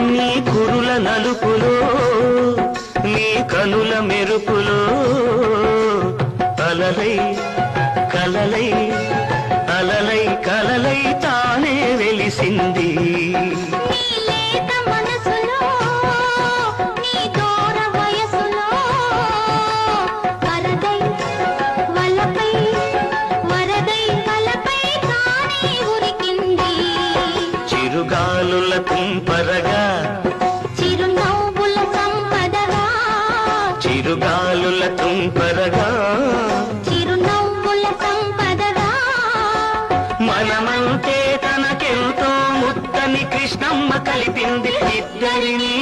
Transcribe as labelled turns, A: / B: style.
A: నీ కురుల నలుపులో నీ కనుల మెరుపులో అలలై కలలై అలలై కలలై తానే వెలిసింది. చిరుగాలుల తుంపరగా
B: చిరునవ్వుల సంపదగా
A: చిరుగాలుల తుంపరగా
B: చిరునవ్వుల సంపదగా
A: మనమంటే తనకెంతో ముత్తని కృష్ణమ్మ కలిపింది ఇద్దరినీ.